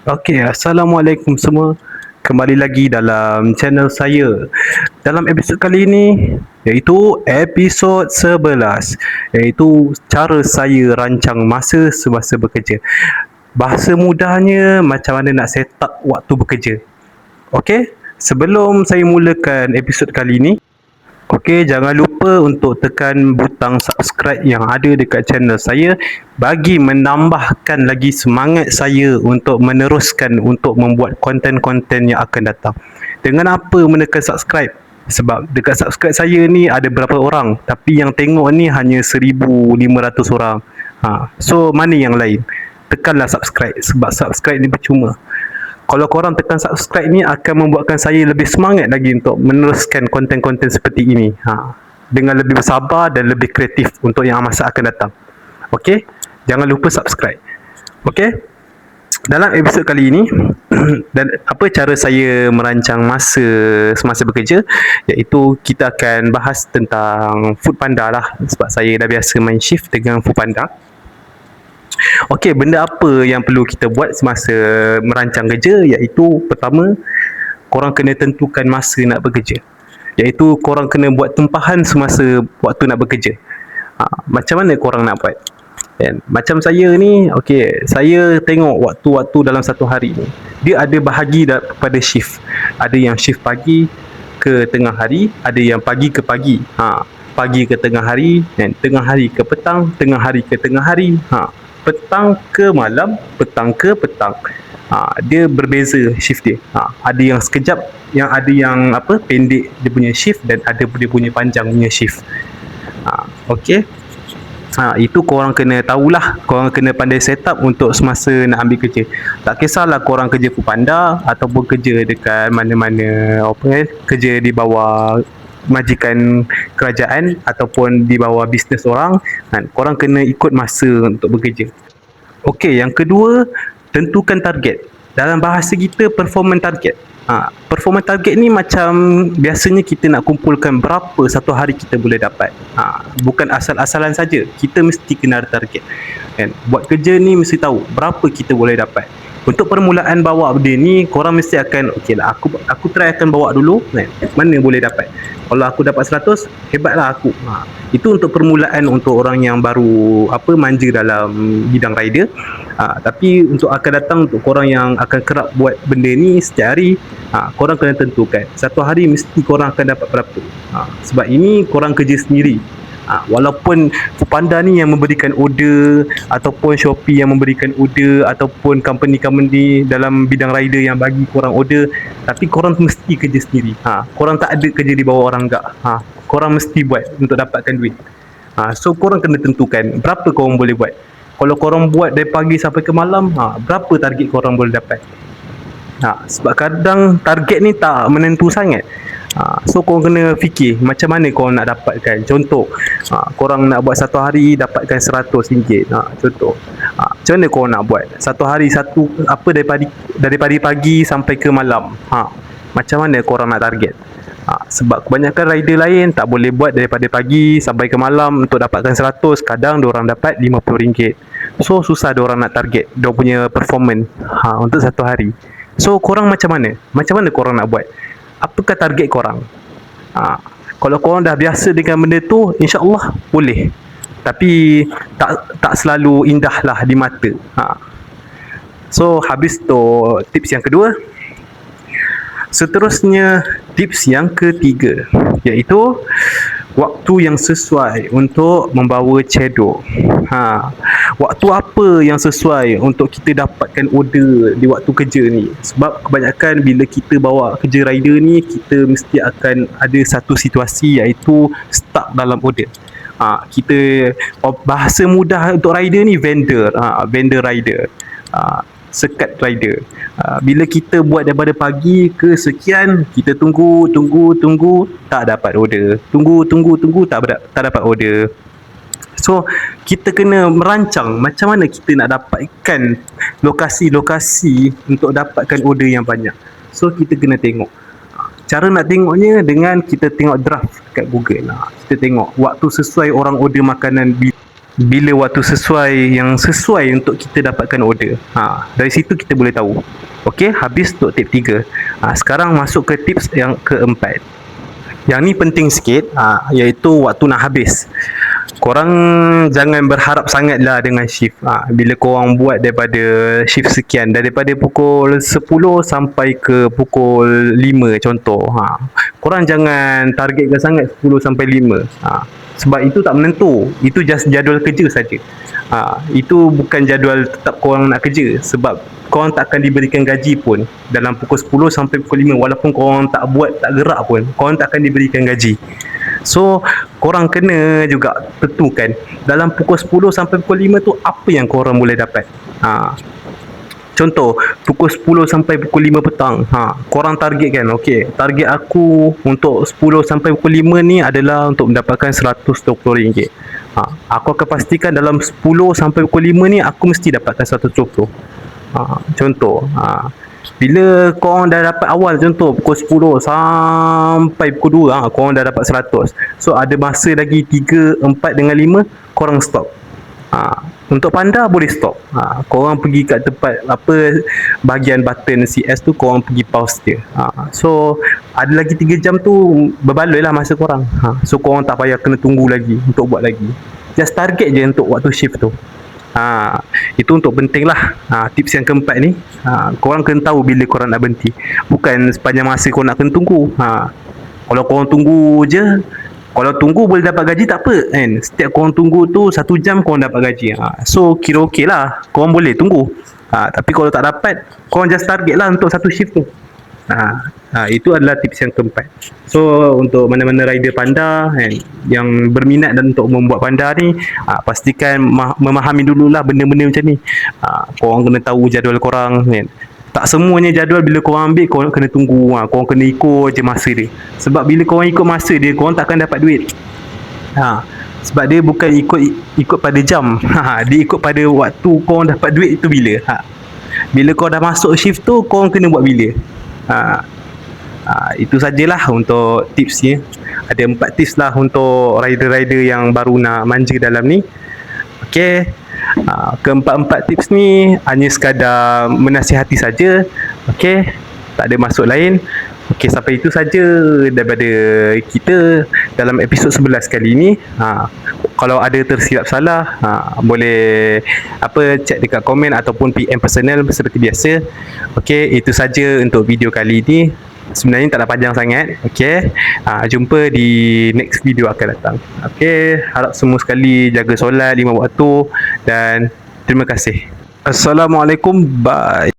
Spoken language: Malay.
Okey, Assalamualaikum semua. Kembali lagi dalam channel saya. Dalam episod kali ini, iaitu episod 11, iaitu cara saya rancang masa semasa bekerja. Bahasa mudahnya, macam mana nak set up waktu bekerja. Okey, sebelum saya mulakan episod kali ini, okey, jangan lupa untuk tekan butang subscribe yang ada dekat channel saya bagi menambahkan lagi semangat saya untuk meneruskan untuk membuat konten-konten yang akan datang. Dengan apa menekan subscribe? Sebab dekat subscribe saya ni ada berapa orang, tapi yang tengok ni hanya 1,500 orang. So mana yang lain? Tekanlah subscribe sebab subscribe ni percuma. Kalau korang tekan subscribe ni akan membuatkan saya lebih semangat lagi untuk meneruskan konten-konten seperti ini, dengan lebih bersabar dan lebih kreatif untuk yang masa akan datang. Okey, jangan lupa subscribe. Okey, dalam episod kali ini dan apa cara saya merancang masa semasa bekerja, iaitu kita akan bahas tentang Foodpanda lah, sebab saya dah biasa main shift dengan Foodpanda. Okey, benda apa yang perlu kita buat semasa merancang kerja, iaitu pertama, korang kena tentukan masa nak bekerja. Iaitu korang kena buat tempahan semasa waktu nak bekerja. Macam mana korang nak buat? Kan? Macam saya ni, okey, saya tengok waktu-waktu dalam satu hari ni, dia ada bahagi pada shift. Ada yang shift pagi ke tengah hari, ada yang pagi ke pagi. Pagi ke tengah hari, dan tengah hari ke petang, tengah hari ke tengah hari. Petang ke malam, petang ke petang. Dia berbeza shift dia. Ada yang sekejap, yang ada yang pendek dia punya shift, dan ada dia punya panjang punya shift. Okey. Itu korang kena tahulah, korang kena pandai set up untuk semasa nak ambil kerja. Tak kisahlah korang kerja Foodpanda ataupun kerja dekat mana-mana kerja di bawah majikan kerajaan ataupun di bawah bisnes orang, korang kena ikut masa untuk bekerja. Okey, yang kedua, tentukan target. Dalam bahasa kita, performance target. Performance target ni macam biasanya kita nak kumpulkan berapa satu hari kita boleh dapat. Bukan asal-asalan saja. Kita mesti kena ada target. Kan? Buat kerja ni mesti tahu berapa kita boleh dapat. Untuk permulaan bawa benda ni, korang mesti akan, okeylah, aku try akan bawa dulu, kan? Mana boleh dapat. Kalau aku dapat 100, hebatlah aku. Itu untuk permulaan untuk orang yang baru manja dalam bidang rider. Tapi untuk akan datang, untuk korang yang akan kerap buat benda ni setiap hari, korang kena tentukan satu hari mesti korang akan dapat berapa. Sebab ini korang kerja sendiri. Walaupun Foodpanda ni yang memberikan order, ataupun Shopee yang memberikan order, ataupun company-company dalam bidang rider yang bagi korang order, tapi korang mesti kerja sendiri. Korang tak ada kerja di bawah orang tak. Korang mesti buat untuk dapatkan duit. So korang kena tentukan berapa korang boleh buat. Kalau korang buat dari pagi sampai ke malam, berapa target korang boleh dapat. Sebab kadang target ni tak menentu sangat. So korang kena fikir macam mana korang nak dapatkan. Contoh, korang nak buat satu hari dapatkan RM100. Contoh, macam mana korang nak buat satu hari daripada pagi sampai ke malam. Macam mana korang nak target. Sebab kebanyakan rider lain tak boleh buat daripada pagi sampai ke malam untuk dapatkan 100. Kadang diorang dapat RM50. So susah diorang nak target diorang punya performance untuk satu hari. So korang macam mana korang nak buat? Apakah target korang? Kalau korang dah biasa dengan benda tu, insya-Allah boleh. Tapi tak selalu indah lah di mata. So habis tu tips yang kedua. Seterusnya, tips yang ketiga, iaitu waktu yang sesuai untuk membawa cedok. Waktu apa yang sesuai untuk kita dapatkan order di waktu kerja ni? Sebab kebanyakan bila kita bawa kerja rider ni, kita mesti akan ada satu situasi, iaitu stuck dalam order. Kita bahasa mudah untuk rider ni vendor rider, sekat rider. Bila kita buat daripada pagi ke sekian, kita tunggu, tak dapat order. Tunggu, tak dapat order. So kita kena merancang macam mana kita nak dapatkan lokasi-lokasi untuk dapatkan order yang banyak. So kita kena tengok. Cara nak tengoknya dengan kita tengok draft kat Google. Kita tengok waktu sesuai orang order makanan bila waktu yang sesuai untuk kita dapatkan order. Dari situ kita boleh tahu. Okey, habis untuk tip 3. Sekarang masuk ke tips yang keempat. Yang ni penting sikit, iaitu waktu nak habis. Korang jangan berharap sangatlah dengan shift. Bila korang buat daripada shift sekian, daripada pukul 10 sampai ke pukul 5 contoh. Korang jangan targetkan sangat 10 sampai 5. Sebab itu tak menentu. Itu just jadual kerja saja. Itu bukan jadual tetap korang nak kerja. Sebab korang tak akan diberikan gaji pun dalam pukul 10 sampai pukul 5. Walaupun korang tak buat, tak gerak pun, korang tak akan diberikan gaji. So korang kena juga tentukan dalam pukul 10 sampai pukul 5 tu apa yang korang boleh dapat. Contoh pukul 10 sampai pukul 5 petang, korang targetkan, okey, target aku untuk 10 sampai pukul 5 ni adalah untuk mendapatkan RM120. Aku akan pastikan dalam 10 sampai pukul 5 ni aku mesti dapatkan 120. Contoh, bila korang dah dapat awal, contoh pukul 10 sampai pukul 2, korang dah dapat 100. So ada masa lagi 3, 4 dengan 5, korang stop. Untuk panda boleh stop. Korang pergi kat tempat bahagian button CS tu, korang pergi pause dia. So ada lagi 3 jam tu, berbaloi lah masa korang. So korang tak payah kena tunggu lagi untuk buat lagi. Just target je untuk waktu shift tu. Itu untuk penting lah. Tips yang keempat ni, korang kena tahu bila korang nak berhenti. Bukan sepanjang masa korang nak kena tunggu. Kalau korang tunggu je, kalau tunggu boleh dapat gaji tak apa kan. Setiap korang tunggu tu 1 jam korang dapat gaji. So kira okey lah, korang boleh tunggu. Tapi kalau tak dapat, korang just target lah untuk satu shift tu. Itu adalah tips yang keempat. So untuk mana-mana rider panda kan, yang berminat dan untuk membuat panda ni, pastikan memahami dululah benda-benda macam ni. Korang kena tahu jadual korang kan. Tak semuanya jadual bila korang ambil korang kena tunggu. Korang kena ikut je masa dia. Sebab bila korang ikut masa dia, korang takkan dapat duit. Sebab dia bukan ikut pada jam. Dia ikut pada waktu korang dapat duit itu bila. Bila korang dah masuk shift tu, korang kena buat bila. Itu sajalah untuk tipsnya. Ada 4 tips lah untuk rider-rider yang baru nak manja dalam ni. Okey. Keempat-empat tips ni hanya sekadar menasihati saja. Okey, tak ada maksud lain. Okey, sampai itu saja daripada kita dalam episod 11 kali ni. Kalau ada tersilap salah, boleh chat dekat komen ataupun PM personal seperti biasa. Okey, itu saja untuk video kali ni. Sebenarnya tak ada panjang sangat. Okey, jumpa di next video akan datang. Okey, harap semua sekali jaga solat 5 waktu dan terima kasih. Assalamualaikum, bye.